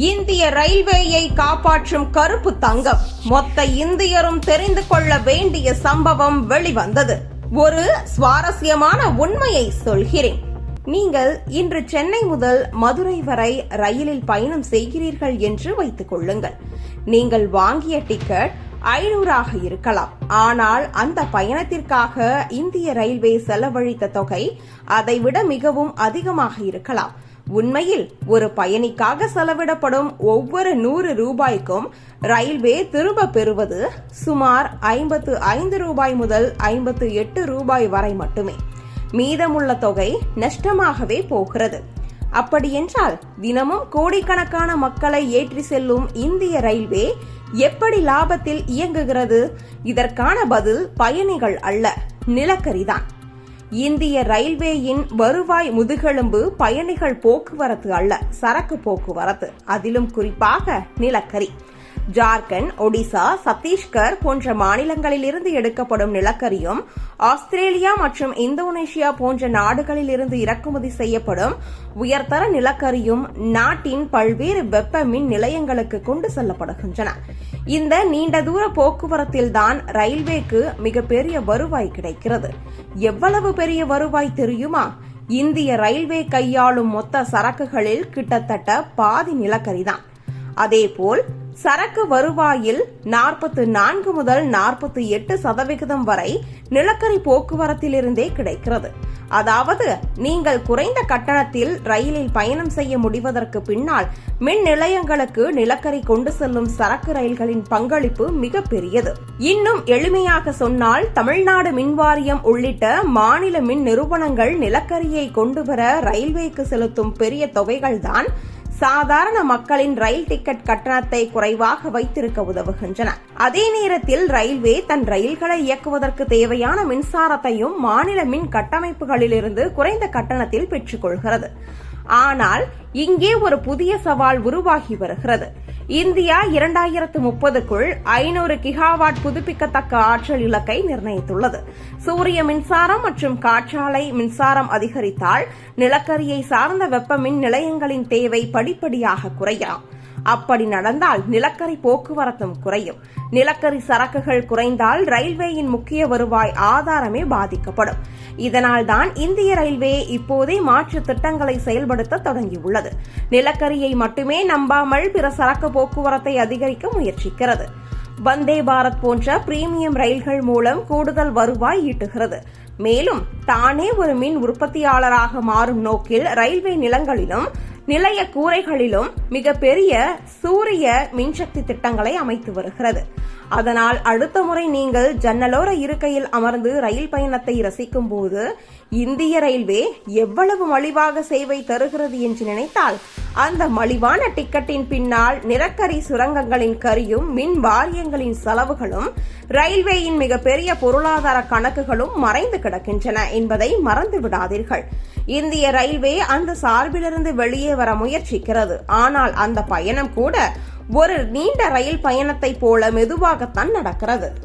இந்திய ரயில்வேயை காப்பாற்றும் கருப்பு தங்கம் மொத்த இந்தியரும் தெரிந்து கொள்ள வேண்டிய சம்பவம் வெளிவந்தது. ஒரு சுவாரஸ்யமான உண்மையை சொல்கிறேன். நீங்கள் இன்று சென்னை முதல் மதுரை வரை ரயிலில் பயணம் செய்கிறீர்கள் என்று வைத்துக் கொள்ளுங்கள். நீங்கள் வாங்கிய டிக்கெட் 500 இருக்கலாம். ஆனால் அந்த பயணத்திற்காக இந்திய ரயில்வே செலவழித்த தொகை அதைவிட மிகவும் அதிகமாக இருக்கலாம். உண்மையில் ஒரு பயணிக்காக செலவிடப்படும் ஒவ்வொரு 100 ரூபாய்க்கும் ரயில்வே திரும்ப பெறுவது சுமார் 55 ரூபாய் முதல் 58 ரூபாய் வரை மட்டுமே. மீதமுள்ள தொகை நஷ்டமாகவே போகிறது. அப்படியென்றால் தினமும் கோடிக்கணக்கான மக்களை ஏற்றி செல்லும் இந்திய ரயில்வே எப்படி லாபத்தில் இயங்குகிறது? இதற்கான பதில் பயணிகள் அல்ல, நிலக்கரிதான். இந்திய ரயில்வேயின் வருவாய் முதுகெலும்பு பயணிகள் போக்குவரத்து அல்ல, சரக்கு போக்குவரத்து, அதிலும் குறிப்பாக நிலக்கரி. ஜார்க்கண்ட், ஒடிசா, சத்தீஸ்கர் போன்ற மாநிலங்களிலிருந்து எடுக்கப்படும் நிலக்கரியும் ஆஸ்திரேலியா மற்றும் இந்தோனேஷியா போன்ற நாடுகளில் இருந்து இறக்குமதி செய்யப்படும் உயர்தர நிலக்கரியும் நாட்டின் பல்வேறு வெப்ப மின் நிலையங்களுக்கு கொண்டு செல்லப்படுகின்றன. இந்த நீண்ட தூர போக்குவரத்தில்தான் ரயில்வேக்கு மிகப்பெரிய வருவாய் கிடைக்கிறது. எவ்வளவு பெரிய வருவாய் தெரியுமா? இந்திய ரயில்வே கையாளும் மொத்த சரக்குகளில் கிட்டத்தட்ட பாதி நிலக்கரிதான். அதேபோல் சரக்கு வருவாயில் 44 முதல் 48% வரை நிலக்கரி போக்குவரத்திலிருந்தே கிடைக்கிறது. அதாவது நீங்கள் குறைந்த கட்டணத்தில் ரயிலில் பயணம் செய்ய முடிவதற்கு பின்னால் மின் நிலையங்களுக்கு நிலக்கரி கொண்டு செல்லும் சரக்கு ரயில்களின் பங்களிப்பு மிக பெரியது. இன்னும் எளிமையாக சொன்னால், தமிழ்நாடு மின்வாரியம் உள்ளிட்ட மாநில மின் நிறுவனங்கள் நிலக்கரியை கொண்டுவர ரயில்வேக்கு செலுத்தும் பெரிய தொகைகள்தான் சாதாரண மக்களின் ரயில் டிக்கெட் கட்டணத்தை குறைவாக வைத்திருக்க உதவுகின்றன. அதே நேரத்தில் ரயில்வே தன் ரயில்களை இயக்குவதற்கு தேவையான மின்சாரத்தையும் மாநில மின் கட்டமைப்புகளிலிருந்து குறைந்த கட்டணத்தில் பெற்றுக் கொள்கிறது. ஆனால் இங்கே ஒரு புதிய சவால் உருவாகி வருகிறது. இந்தியா 2030க்குள் 500 கிகாவாட் புதுப்பிக்கத்தக்க ஆற்றல் இலக்கை நிர்ணயித்துள்ளது. சூரிய மின்சாரம் மற்றும் காற்றாலை மின்சாரம் அதிகரித்தால் நிலக்கரியை சார்ந்த வெப்ப மின் நிலையங்களின் தேவை படிப்படியாக குறையலாம். அப்படி நடந்தால் நிலக்கரி போக்குவரத்தும் குறையும். நிலக்கரி சரக்குகள் குறைந்தால் ரயில்வேயின் முக்கிய வருவாய் ஆதாரமே பாதிக்கப்படும். இதனால்தான் இந்திய ரயில்வே இப்போதே மாற்று திட்டங்களை செயல்படுத்த தொடங்கியுள்ளது. நிலக்கரியை மட்டுமே நம்பாமல் பிற சரக்கு போக்குவரத்தை அதிகரிக்க முயற்சிக்கிறது. வந்தே பாரத் போன்ற பிரீமியம் ரயில்கள் மூலம் கூடுதல் வருவாய் ஈட்டுகிறது. மேலும் தானே ஒரு மின் உற்பத்தியாளராக மாறும் நோக்கில் ரயில்வே நிலங்களிலும் நிலைய கூரைகளிலும் மிகப்பெரிய சூரிய மின்சக்தி திட்டங்களை அமைத்து வருகிறது. அதனால் அடுத்த முறை நீங்கள் ஜன்னலோர இருக்கையில் அமர்ந்து ரயில் பயணத்தை ரசிக்கும் போது இந்திய ரயில்வே எவ்வளவு மலிவாக சேவை தருகிறது என்று நினைத்தால் அந்த மலிவான டிக்கெட்டின் பின்னால் நிலக்கரி சுரங்கங்களின் கரியும் மின் வாரியங்களின் செலவுகளும் ரயில்வேயின் மிகப்பெரிய பொருளாதார கணக்குகளும் மறைந்து கிடக்கின்றன என்பதை மறந்து விடாதீர்கள். இந்திய ரயில்வே அந்த சார்பிலிருந்து வெளியே வர முயற்சிக்கிறது. ஆனால் அந்த பயணம் கூட ஒரு நீண்ட ரயில் பயணத்தை போல மெதுவாகத்தான் நடக்கிறது.